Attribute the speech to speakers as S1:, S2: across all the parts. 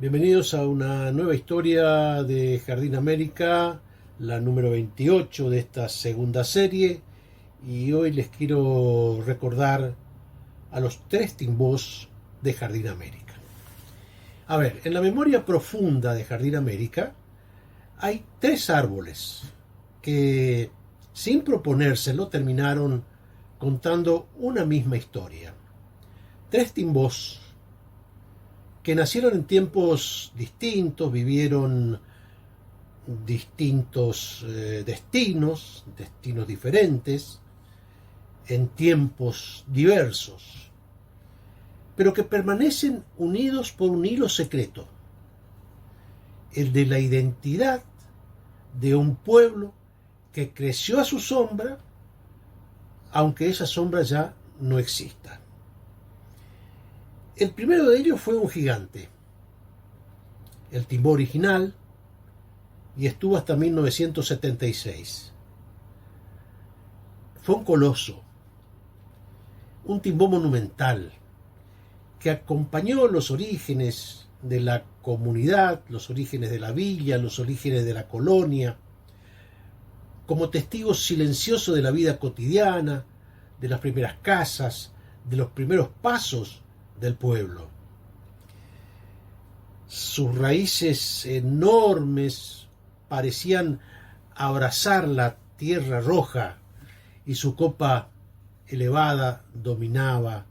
S1: Bienvenidos a una nueva historia de Jardín América, la número 28 de esta segunda serie, y hoy les quiero recordar a los tres timbós de Jardín América. A ver, en la memoria profunda de Jardín América hay tres árboles que, sin proponérselo, terminaron contando una misma historia. Tres timbós que nacieron en tiempos distintos, vivieron distintos destinos diferentes, en tiempos diversos, pero que permanecen unidos por un hilo secreto, el de la identidad de un pueblo que creció a su sombra, aunque esa sombra ya no exista. El primero de ellos fue un gigante, el timbó original, y estuvo hasta 1976. Fue un coloso, un timbó monumental, que acompañó los orígenes de la comunidad, los orígenes de la villa, los orígenes de la colonia, como testigo silencioso de la vida cotidiana, de las primeras casas, de los primeros pasos del pueblo. Sus raíces enormes parecían abrazar la tierra roja y su copa elevada dominaba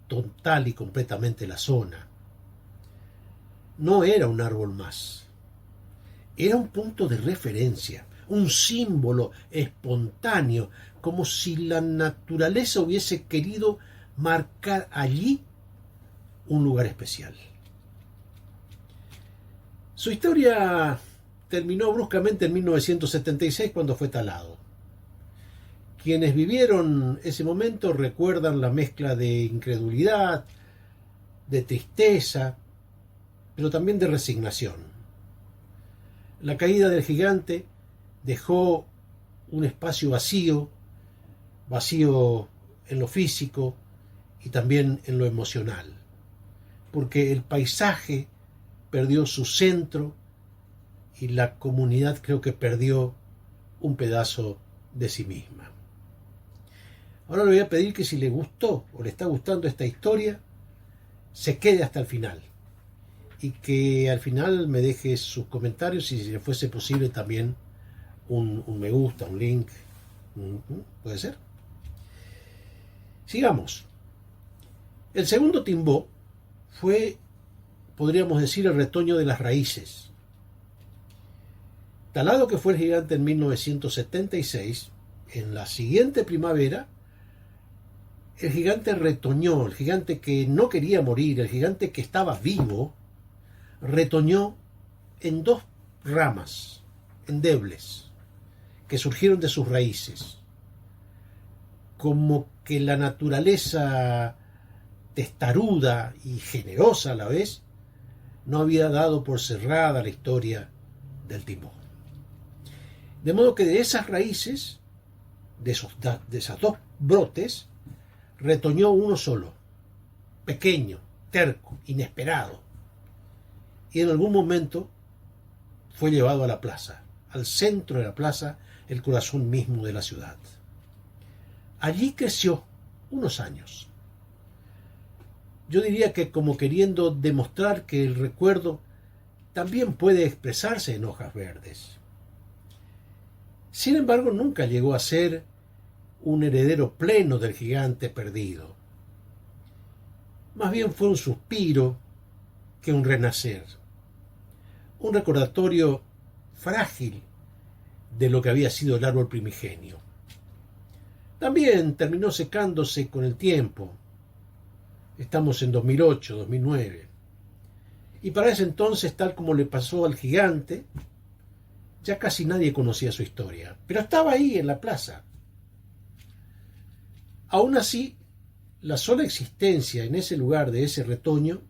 S1: total y completamente la zona. No era un árbol más, era un punto de referencia, un símbolo espontáneo, como si la naturaleza hubiese querido marcar allí un lugar especial. Su historia terminó bruscamente en 1976 cuando fue talado. Quienes vivieron ese momento recuerdan la mezcla de incredulidad, de tristeza, pero también de resignación. La caída del gigante dejó un espacio vacío en lo físico y también en lo emocional, porque el paisaje perdió su centro y la comunidad creo que perdió un pedazo de sí misma. Ahora le voy a pedir que si le gustó o le está gustando esta historia, se quede hasta el final y que al final me deje sus comentarios y si le fuese posible también un me gusta, un link. ¿Puede ser? Sigamos. El segundo timbó fue, podríamos decir, el retoño de las raíces. Talado que fue el gigante en 1976, en la siguiente primavera, el gigante retoñó, el gigante que no quería morir, el gigante que estaba vivo, retoñó en dos ramas endebles que surgieron de sus raíces, como que la naturaleza testaruda y generosa a la vez no había dado por cerrada la historia del timbó. De modo que de esas raíces, de esas dos brotes, retoñó uno solo, pequeño, terco, inesperado, y en algún momento fue llevado a la plaza, al centro de la plaza, el corazón mismo de la ciudad. Allí creció unos años. Yo diría que como queriendo demostrar que el recuerdo también puede expresarse en hojas verdes. Sin embargo, nunca llegó a ser un heredero pleno del gigante perdido. Más bien fue un suspiro que un renacer, un recordatorio frágil de lo que había sido el árbol primigenio. También terminó secándose con el tiempo. Estamos en 2008, 2009. Y para ese entonces, tal como le pasó al gigante, ya casi nadie conocía su historia. Pero estaba ahí en la plaza. Aún así, la sola existencia en ese lugar de ese retoño,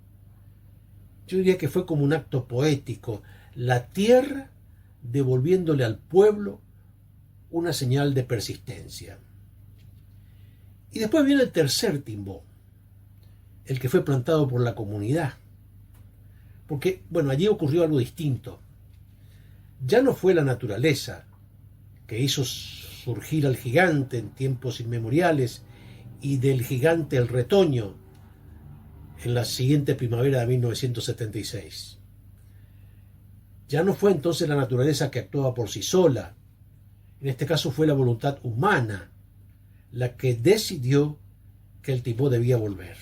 S1: yo diría que fue como un acto poético, la tierra devolviéndole al pueblo una señal de persistencia. Y después viene el tercer timbó, el que fue plantado por la comunidad, Porque, bueno, allí ocurrió algo distinto. Ya no fue la naturaleza que hizo surgir al gigante en tiempos inmemoriales y del gigante el retoño en la siguiente primavera de 1976. Ya no fue entonces la naturaleza que actuaba por sí sola. En este caso fue la voluntad humana la que decidió que el tipo debía volver.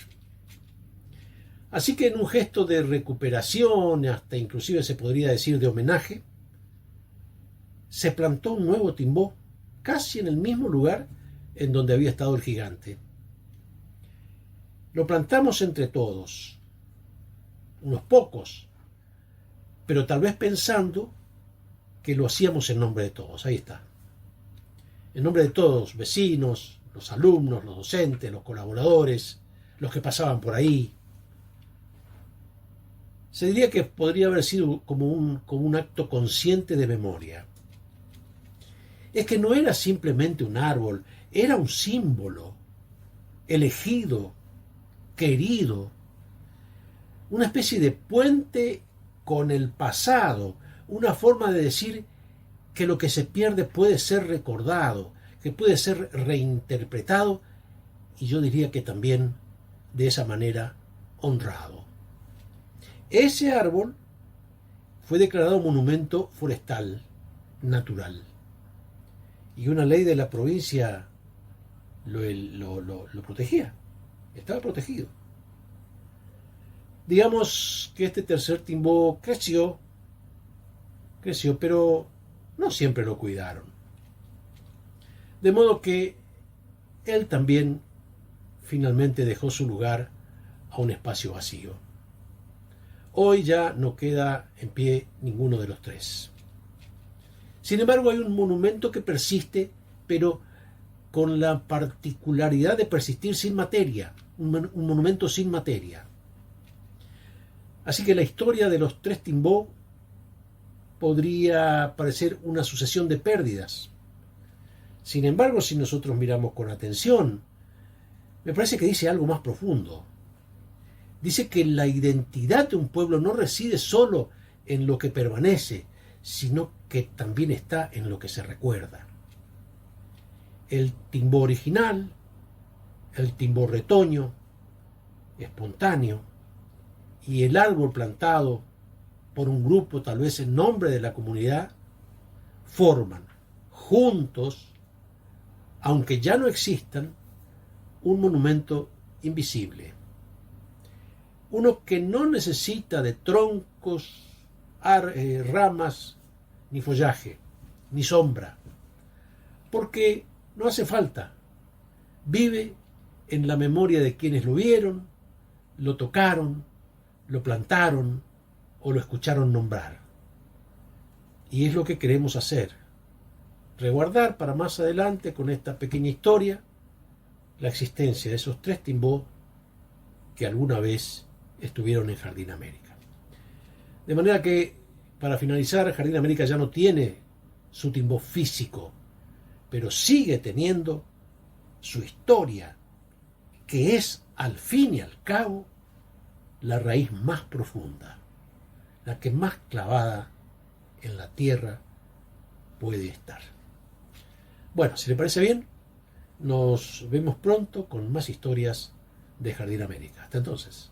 S1: Así que en un gesto de recuperación, hasta inclusive se podría decir de homenaje, se plantó un nuevo timbó casi en el mismo lugar en donde había estado el gigante. Lo plantamos entre todos, unos pocos, pero tal vez pensando que lo hacíamos en nombre de todos. Ahí está. En nombre de todos, vecinos, los alumnos, los docentes, los colaboradores, los que pasaban por ahí. Se diría que podría haber sido como un acto consciente de memoria. Es que no era simplemente un árbol, era un símbolo, elegido, querido, una especie de puente con el pasado, una forma de decir que lo que se pierde puede ser recordado, que puede ser reinterpretado y yo diría que también de esa manera honrado. Ese árbol fue declarado monumento forestal natural y una ley de la provincia lo protegía, estaba protegido. Digamos que este tercer timbó creció, pero no siempre lo cuidaron. De modo que él también finalmente dejó su lugar a un espacio vacío. Hoy ya no queda en pie ninguno de los tres. Sin embargo, hay un monumento que persiste, pero con la particularidad de persistir sin materia, un monumento sin materia. Así que la historia de los tres timbó podría parecer una sucesión de pérdidas. Sin embargo, si nosotros miramos con atención, me parece que dice algo más profundo. Dice que la identidad de un pueblo no reside solo en lo que permanece, sino que también está en lo que se recuerda. El timbó original, el timbó retoño, espontáneo, y el árbol plantado por un grupo, tal vez en nombre de la comunidad, forman juntos, aunque ya no existan, un monumento invisible. Uno que no necesita de troncos, ramas, ni follaje, ni sombra, porque no hace falta. Vive en la memoria de quienes lo vieron, lo tocaron, lo plantaron o lo escucharon nombrar. Y es lo que queremos hacer. Resguardar para más adelante con esta pequeña historia la existencia de esos tres timbó que alguna vez estuvieron en Jardín América. De manera que, para finalizar, Jardín América ya no tiene su timbó físico, pero sigue teniendo su historia, que es, al fin y al cabo, la raíz más profunda, la que más clavada en la tierra puede estar. Bueno, si le parece bien, nos vemos pronto con más historias de Jardín América. Hasta entonces.